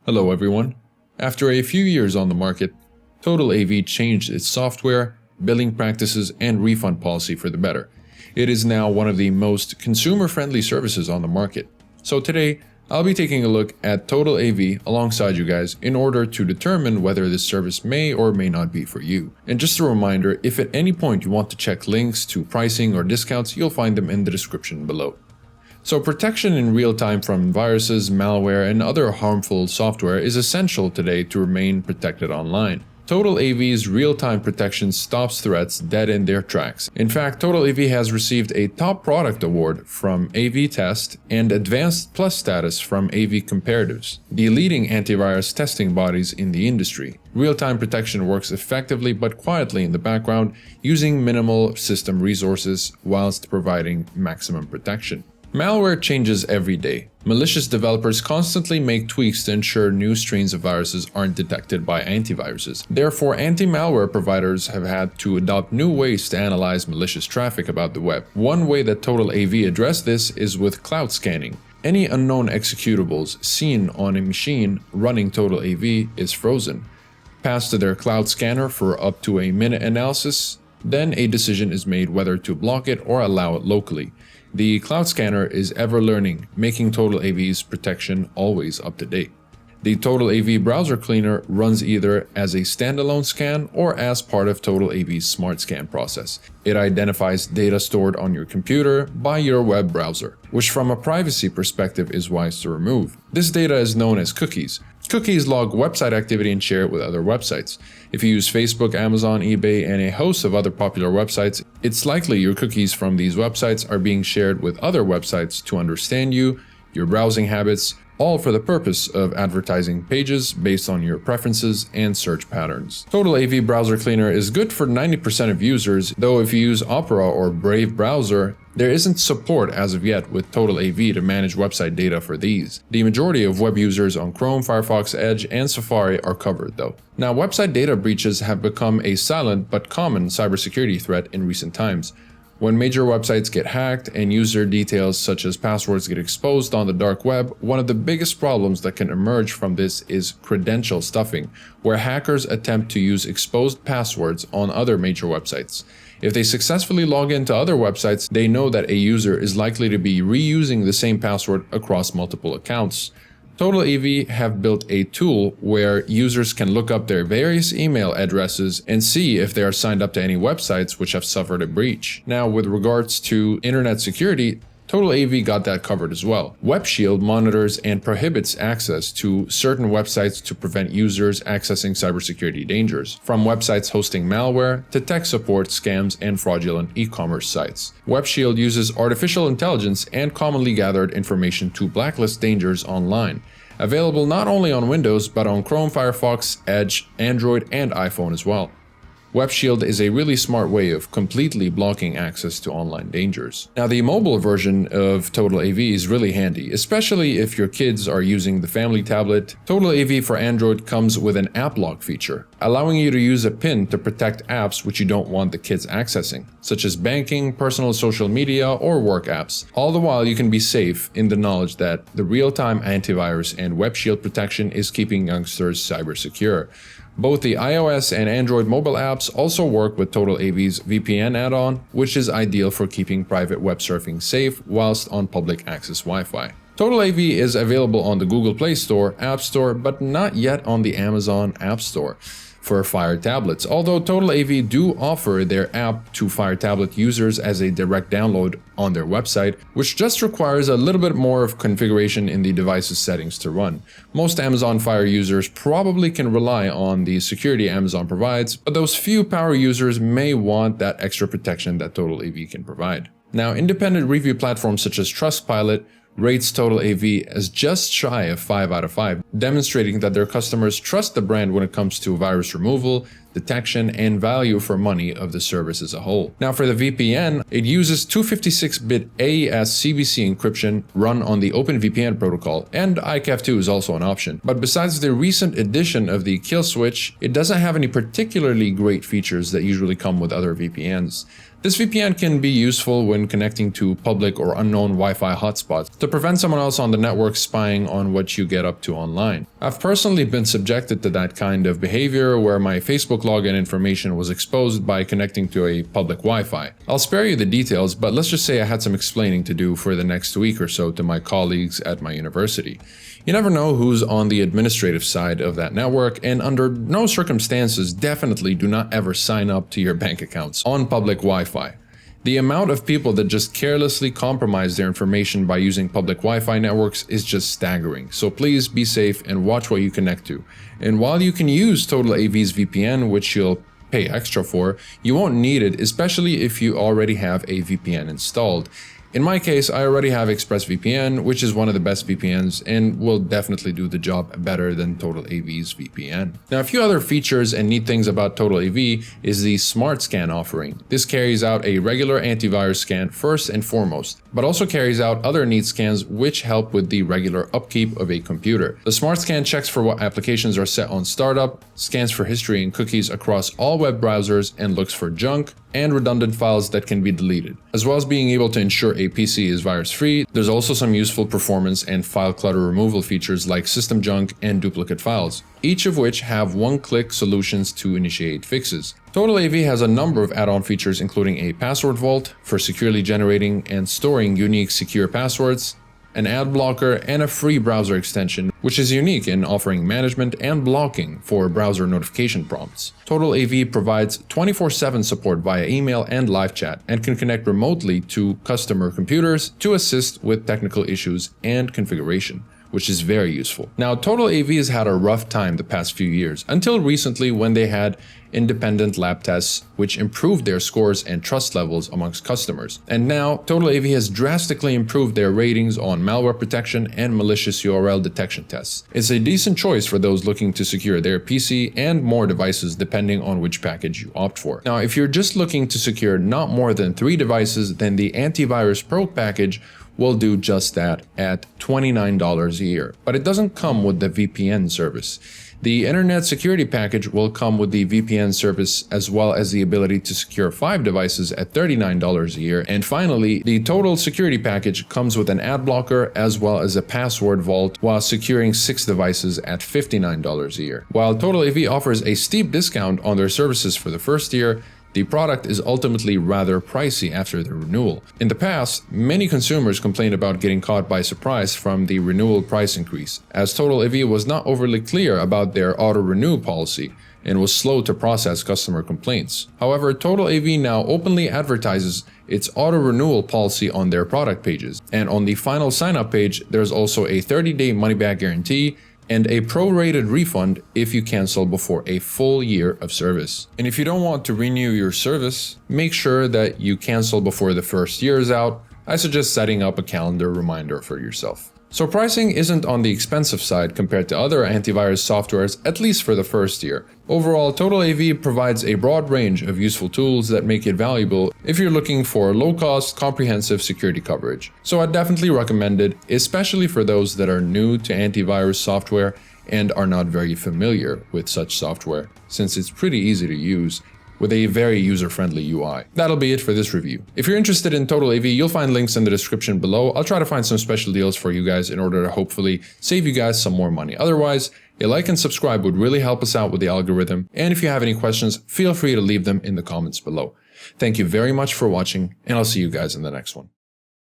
Hello everyone. After a few years on the market, TotalAV changed its software, billing practices, and refund policy for the better. It is now one of the most consumer-friendly services on the market. So today, I'll be taking a look at TotalAV alongside you guys in order to determine whether this service may or may not be for you. And just a reminder, if at any point you want to check links to pricing or discounts, you'll find them in the description below. So protection in real time from viruses, malware, and other harmful software is essential today to remain protected online. TotalAV's real-time protection stops threats dead in their tracks. In fact, TotalAV has received a top product award from AV-Test and Advanced Plus status from AV Comparatives, the leading antivirus testing bodies in the industry. Real-time protection works effectively but quietly in the background, using minimal system resources whilst providing maximum protection. Malware changes every day. Malicious developers constantly make tweaks to ensure new strains of viruses aren't detected by antiviruses. Therefore, anti-malware providers have had to adopt new ways to analyze malicious traffic about the web. One way that TotalAV addressed this is with cloud scanning. Any unknown executables seen on a machine running TotalAV is frozen, passed to their cloud scanner for up to a minute analysis, then a decision is made whether to block it or allow it locally. The cloud scanner is ever learning, making TotalAV's protection always up to date. The TotalAV browser cleaner runs either as a standalone scan or as part of TotalAV's smart scan process. It identifies data stored on your computer by your web browser, which from a privacy perspective is wise to remove. This data is known as cookies. Cookies log website activity and share it with other websites. If you use Facebook, Amazon, eBay, and a host of other popular websites, it's likely your cookies from these websites are being shared with other websites to understand you, your browsing habits, all for the purpose of advertising pages based on your preferences and search patterns. TotalAV Browser Cleaner is good for 90% of users, though if you use Opera or Brave browser, there isn't support as of yet with TotalAV to manage website data for these. The majority of web users on Chrome, Firefox, Edge, and Safari are covered though. Now, website data breaches have become a silent but common cybersecurity threat in recent times. When major websites get hacked and user details such as passwords get exposed on the dark web, one of the biggest problems that can emerge from this is credential stuffing, where hackers attempt to use exposed passwords on other major websites. If they successfully log into other websites, they know that a user is likely to be reusing the same password across multiple accounts. TotalAV have built a tool where users can look up their various email addresses and see if they are signed up to any websites which have suffered a breach. Now, with regards to internet security, TotalAV got that covered as well. WebShield monitors and prohibits access to certain websites to prevent users accessing cybersecurity dangers, from websites hosting malware to tech support, scams, and fraudulent e-commerce sites. WebShield uses artificial intelligence and commonly gathered information to blacklist dangers online. Available not only on Windows, but on Chrome, Firefox, Edge, Android, and iPhone as well. WebShield is a really smart way of completely blocking access to online dangers. Now, the mobile version of TotalAV is really handy, especially if your kids are using the family tablet. TotalAV for Android comes with an app lock feature, allowing you to use a PIN to protect apps which you don't want the kids accessing, such as banking, personal social media, or work apps. All the while, you can be safe in the knowledge that the real-time antivirus and WebShield protection is keeping youngsters cyber secure. Both the iOS and Android mobile apps also work with TotalAV's VPN add-on, which is ideal for keeping private web surfing safe whilst on public access Wi-Fi. TotalAV is available on the Google Play Store, App Store, but not yet on the Amazon App Store for Fire tablets, although TotalAV do offer their app to Fire tablet users as a direct download on their website, which just requires a little bit more of configuration in the device's settings to run. Most Amazon Fire users probably can rely on the security Amazon provides, but those few power users may want that extra protection that TotalAV can provide. Now, independent review platforms such as Trustpilot rates TotalAV as just shy of 5 out of 5, demonstrating that their customers trust the brand when it comes to virus removal, detection, and value for money of the service as a whole. Now, for the VPN, it uses 256-bit AES CBC encryption run on the OpenVPN protocol, and ICAV2 is also an option. But besides the recent addition of the kill switch, it doesn't have any particularly great features that usually come with other VPNs. This VPN can be useful when connecting to public or unknown Wi-Fi hotspots to prevent someone else on the network spying on what you get up to online. I've personally been subjected to that kind of behavior where my Facebook login information was exposed by connecting to a public Wi-Fi. I'll spare you the details, but let's just say I had some explaining to do for the next week or so to my colleagues at my university. You never know who's on the administrative side of that network, and under no circumstances definitely do not ever sign up to your bank accounts on public Wi-Fi. The amount of people that just carelessly compromise their information by using public Wi-Fi networks is just staggering. So please be safe and watch what you connect to. And while you can use TotalAV's VPN, which you'll pay extra for, you won't need it, especially if you already have a VPN installed. In my case, I already have ExpressVPN, which is one of the best VPNs and will definitely do the job better than TotalAV's VPN. Now, a few other features and neat things about TotalAV is the Smart Scan offering. This carries out a regular antivirus scan first and foremost, but also carries out other neat scans which help with the regular upkeep of a computer. The Smart Scan checks for what applications are set on startup, scans for history and cookies across all web browsers, and looks for junk and redundant files that can be deleted. As well as being able to ensure a PC is virus-free, there's also some useful performance and file clutter removal features like system junk and duplicate files, each of which have one-click solutions to initiate fixes. TotalAV has a number of add-on features including a password vault for securely generating and storing unique secure passwords, an ad blocker, and a free browser extension, which is unique in offering management and blocking for browser notification prompts. TotalAV provides 24/7 support via email and live chat and can connect remotely to customer computers to assist with technical issues and configuration, which is very useful. Now, TotalAV has had a rough time the past few years, until recently when they had independent lab tests which improved their scores and trust levels amongst customers. And now, TotalAV has drastically improved their ratings on malware protection and malicious URL detection tests. It's a decent choice for those looking to secure their PC and more devices depending on which package you opt for. Now, if you're just looking to secure not more than 3 devices, then the Antivirus Pro package will do just that at $29 a year. But it doesn't come with the VPN service. The Internet Security Package will come with the VPN service as well as the ability to secure 5 devices at $39 a year. And finally, the Total Security Package comes with an ad blocker as well as a password vault while securing 6 devices at $59 a year. While TotalAV offers a steep discount on their services for the first year, the product is ultimately rather pricey after the renewal. In the past, many consumers complained about getting caught by surprise from the renewal price increase, as TotalAV was not overly clear about their auto-renew policy and was slow to process customer complaints. However, TotalAV now openly advertises its auto-renewal policy on their product pages, and on the final sign-up page, there's also a 30-day money-back guarantee and a prorated refund if you cancel before a full year of service. And if you don't want to renew your service, make sure that you cancel before the first year is out. I suggest setting up a calendar reminder for yourself. So pricing isn't on the expensive side compared to other antivirus softwares, at least for the first year. Overall, TotalAV provides a broad range of useful tools that make it valuable if you're looking for low-cost, comprehensive security coverage. So I'd definitely recommend it, especially for those that are new to antivirus software and are not very familiar with such software, since it's pretty easy to use with a very user-friendly UI. That'll be it for this review. If you're interested in TotalAV, you'll find links in the description below. I'll try to find some special deals for you guys in order to hopefully save you guys some more money. Otherwise, a like and subscribe would really help us out with the algorithm. And if you have any questions, feel free to leave them in the comments below. Thank you very much for watching, and I'll see you guys in the next one.